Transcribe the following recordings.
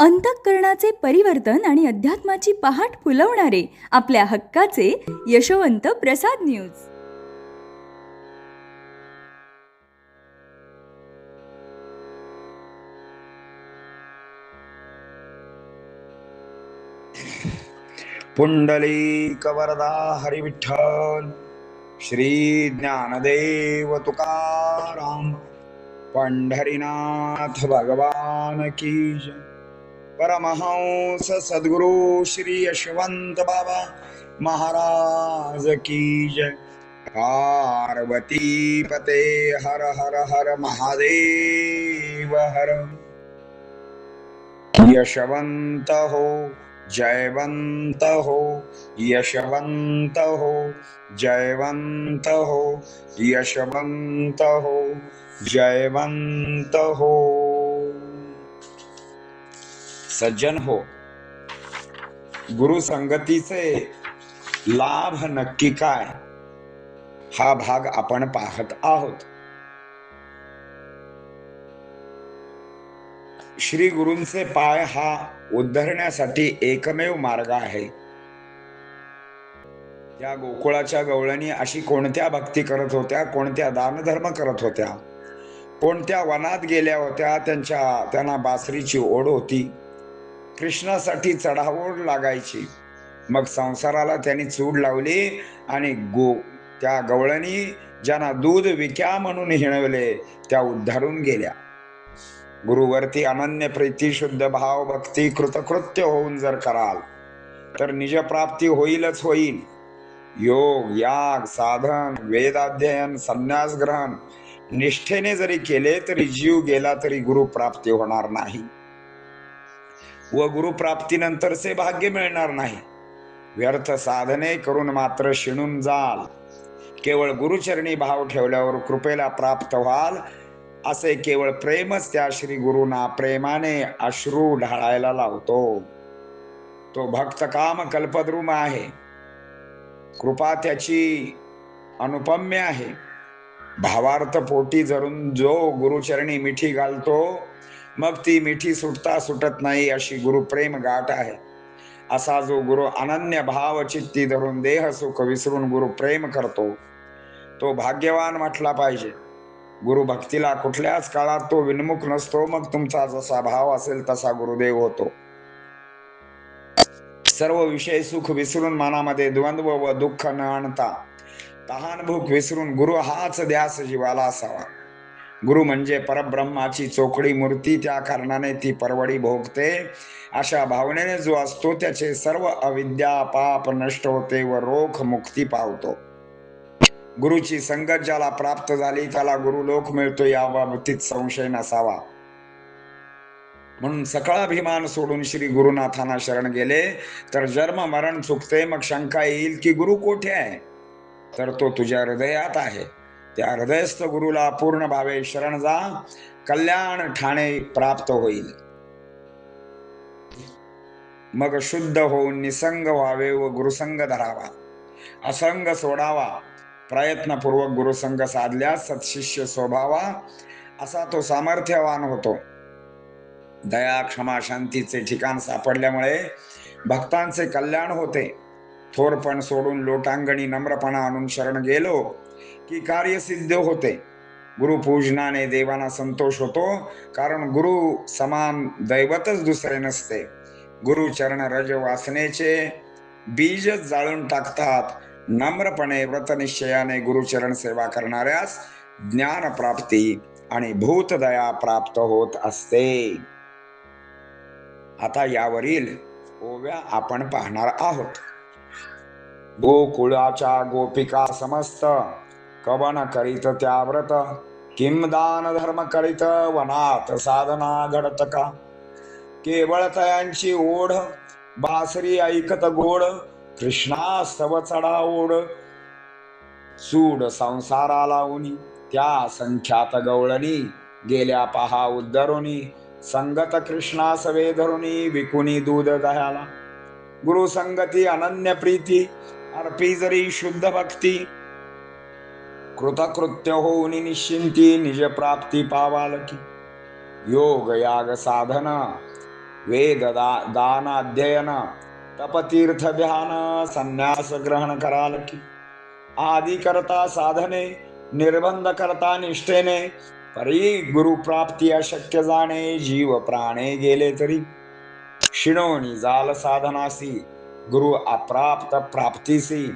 अंतःकरणाचे परिवर्तन आणि अध्यात्माची पहाट फुलवणारे आपल्या हक्काचे यशवंत प्रसाद न्यूज. पुंडलिक वरदा हरी विठ्ठल. श्री ज्ञानदेव तुकाराम. पंढरीनाथ भगवान की जय. परमहंस सद्गुरु श्री यशवंत बाबा महाराज की जय. पार्वती पते हर हर हर महादेव हर. यशवंत हो, जयवंत हो, यशवंत हो, जयवंत हो, यशवंत हो, जयवंत हो. सज्जन हो, गुरु संगतीचे लाभ नक्की काय, हा भाग आपण पाहत आहोत. श्री गुरूंचे पाय हा उद्धरण्यासाठी एकमेव मार्ग आहे. त्या गोकुळाच्या गवळणी अशी कोणत्या भक्ती करत होत्या, कोणत्या दानधर्म करत होत्या, कोणत्या वनात गेल्या होत्या, त्यांना बासरीची ओढ होती, कृष्णासाठी चढाओढ लागायची. मग संसाराला त्यांनी चूड लावली आणि त्या गवळणी ज्यांना दूध विक्या म्हणून हिणवले त्या उद्धारून गेल्या. गुरुवरती अनन्य प्रीती, शुद्ध भाव, भक्ती, कृतकृत्य होऊन जर कराल तर निजप्राप्ती होईलच होईल. योग, याग, साधन, वेदाध्ययन, संन्यास ग्रहण निष्ठेने जरी केले तरी जीव गेला तरी गुरुप्राप्ती होणार नाही व गुरुप्राप्तीनंतरचे भाग्य मिळणार नाही. व्यर्थ साधने करून मात्र शिणून जाल. केवळ गुरुचरणी भाव ठेवल्यावर कृपेला प्राप्त व्हाल. असे केवळ प्रेमच त्या श्री गुरुना प्रेमाने अश्रू ढाळायला लावतो. तो भक्त काम कल्पद्रुम आहे. कृपा त्याची अनुपम्य आहे. भावार्थ पोटी जरून जो गुरुचरणी मिठी घालतो मग ती मिठी सुटता सुटत नाही अशी गुरुप्रेम गाठ आहे. असा जो गुरु अनन्य भाव चित्ती धरून देह सुख विसरून गुरुप्रेम करतो तो भाग्यवान म्हटला पाहिजे. गुरु भक्तीला कुठल्याच काळात तो विन्मुख नसतो. मग तुमचा जसा भाव असेल तसा गुरुदेव होतो. सर्व विषय सुख विसरून मनामध्ये द्वंद्व व दुःख न आणता तहान भूक विसरून गुरु हाच ध्यास जीवाला असावा. गुरु म्हणजे परब्रह्माची चोखडी मूर्ती, त्या कारणाने ती परवडी भोगते. अशा भावनेने जो असतो त्याचे सर्व अविद्या पाप नष्ट होते व रोख मुक्ती पावतो. गुरुची संगत ज्याला प्राप्त झाली त्याला गुरुलोक मिळतो याबाबतीत संशय नसावा. म्हणून सकळ अभिमान सोडून श्री गुरुनाथांना शरण गेले तर जन्म मरण चुकते. मग शंका येईल की गुरु कोठे आहे, तर तो तुझ्या हृदयात आहे. त्या हृदयस्थ गुरुला पूर्ण भावे शरण जा, कल्याण ठाणे प्राप्त होईल. मग शुद्ध होऊन निसंग व्हावे व गुरुसंग धरावा, असंग सोडावा. प्रयत्नपूर्वक गुरुसंग साधल्यास सत्शिष्य स्वभावा असा तो सामर्थ्यवान होतो. दया, क्षमा, शांतीचे ठिकाण सापडल्यामुळे भक्तांचे कल्याण होते. थोरपण सोडून लोटांगणी नम्रपणा आणून शरण गेलो की कार्यसिद्ध होते. गुरुपूजनाने देवांना संतोष होतो, कारण गुरु समान दैवतच दुसरे नसते. गुरुचरण रज वासनेचे बीज जाळून टाकतात. नम्रपणे व्रतनिश्चयाने गुरुचरण सेवा करणाऱ्यास ज्ञान प्राप्ती आणि भूतदया प्राप्त होत असते. आता यावरील ओव्या आपण पाहणार आहोत. गोकुळाच्या गोपिका समस्त कवन करीत त्या व्रत, किम दान धर्म करीत वनात साधना घडत का. केवळ तयांची ओढ बासरी ऐकत गोड, कृष्णा स्तव चढा ओढ. सूड संसाराला उनी त्या संख्यात गवळणी, गेल्या पहा उद्धरुनी. संगत कृष्णा सवे धरुनी, विकुनी दूध दह्याला. गुरु संगती अनन्य प्रीती, अर्पी जरी शुद्ध भक्ती. कृतकृत्य होऊन निश्चिंती, निज प्राप्ती पावाल की. योग याग साधन वेद दान अध्ययन तपतीर्थ ध्यान संन्यास ग्रहण कराल की. आदि करता साधने निर्बंध करता निष्ठेने परी गुरु प्राप्ती अशक्य जाणे. जीव प्राणे गेले तरी शिणोनी जाल साधनासी गुरु अप्राप्त प्राप्तीसी.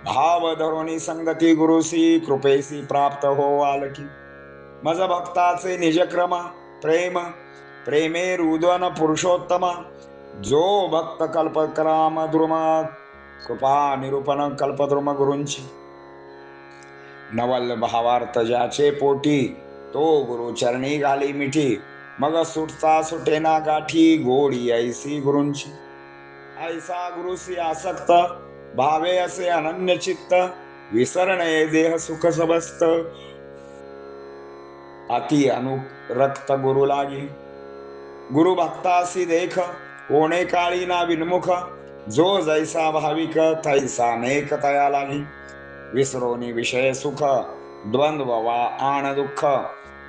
भाव धरोनी संगती गुरुसी कृपेसी प्राप्त हो आलकी. मज भक्ताचे निजक्रम प्रेम प्रेमे रुदन पुरुषोत्तम. जो भक्त कल्पक्राम द्रुम कृपा निरूपण कल्पद्रुम गुरूंची. नवल भावार्थ ज्याचे पोटी तो गुरु चरणी घाली मिठी. मग सुटता सुटेना गाठी गोडी ऐसी गुरूंची. ऐसा गुरुसी आसक्त भावे असे अनन्य चित्त. विसरणे देह सुख सबस्त अति अनुरक्त गुरु लागी. गुरु भक्तासी देख कोणे काळी ना विनमुख. जो जैसा भाविक तैसा नेक तया लागी. विसरोनी विषय सुख द्वंद्व वा आण दुःख.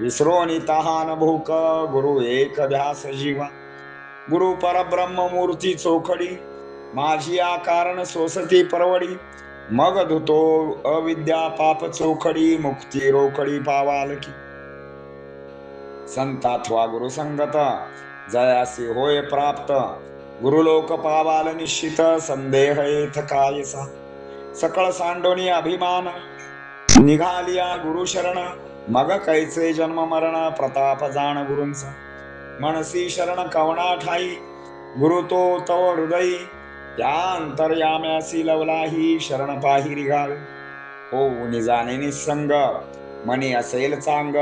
विसरोनी तहान भूक गुरु एक ध्यास जीवा. गुरु परब्रह्म मूर्ती चोखडी माझी आकारण सोसती परवडी. मग धुतो अविद्या पाप चोखडी मुक्ती रोखडी पावालकी. संतात्वा गुरु संगत जयासी होय प्राप्त. गुरुलोक पावाल निश्चित संदेह येथ कायसा. सकळ सांडोनी अभिमान निघालिया गुरु शरण. मग कैचे जन्म मरण प्रताप जाण गुरूंचा. मनसी शरण कवणा ठाई गुरु तो तव हृदयी. त्या अंतर्याम्यासी लवलाही शरण पाही रिघावे. हो निजाने निसंग मनी असेल चांग.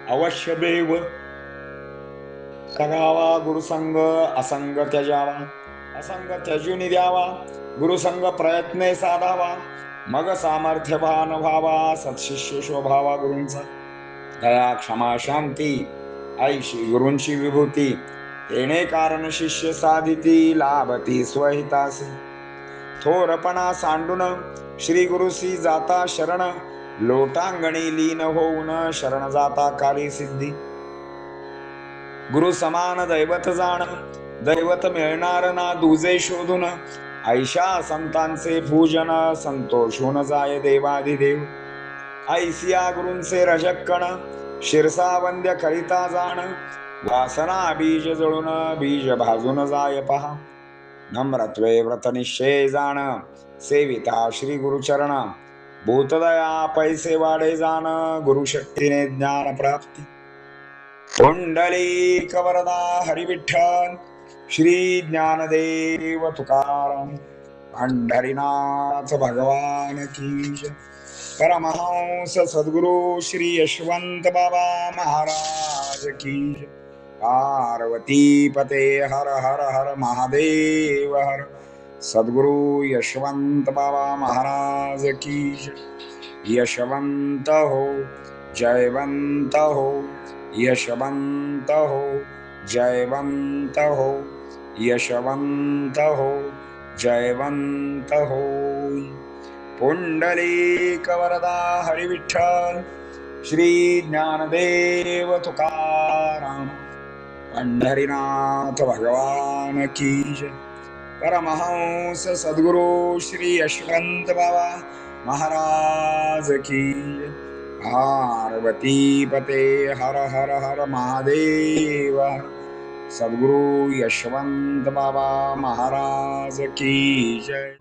अवश्य देव करावा गुरुसंग असंग त्यजावा. असंग त्यजुनी द्यावा गुरुसंग प्रयत्ने साधावा. मग सामर्थ्यवान व्हावा सत्शिष्य शोभावा गुरूंचा. दया क्षमा शांती ऐशी गुरूंची विभूती. तेने कारण शिष्य साधिती लाभती स्वहितासी. थोरपणा सांडून श्री गुरुसी जाता शरण. लोटांगणी लीन होऊन शरण जाता काली सिद्धी. गुरु समान दैवत जाण दैवत मिळणार ना दुजे शोधून. ऐशा संतांचे पूजन संतोषून जाय देवाधिदेव. ऐसिया गुरूंचे रजक्कण शिरसा वंद्य करिता जाण. वासना बीज जळून बीज भाजून जाय पहा. नम्रत्वे व्रत निश्चय जाण सेविता श्री गुरुचरण. भूतदया पैसे वाढे जाण गुरुशक्तीने ज्ञान प्राप्ती. पुंडलिक वरदा हरी विठ्ठल श्री ज्ञानदेव तुकाराम. पंढरीनाथ भगवान की जय. परमहंस सद्गुरु श्री यशवंत बाबा महाराज की जय. पार्वती पते हर हर हर महादेव हर. सद्गुरु यशवंत बाबा महाराज की जय. यशवंत हो जयवंत हो यशवंत हो जयवंत हो यशवंत हो जयवंत हो. पुंडलिक वरदा हरी विठ्ठल श्री ज्ञानदेव तुकाराम. पंढरीनाथ भगवान की जय. परमहंस सद्गुरु श्री यशवंत बाबा महाराज की जय. पार्वती पते हर हर हर महादेव. सद्गुरु यशवंत बाबा महाराज की जय.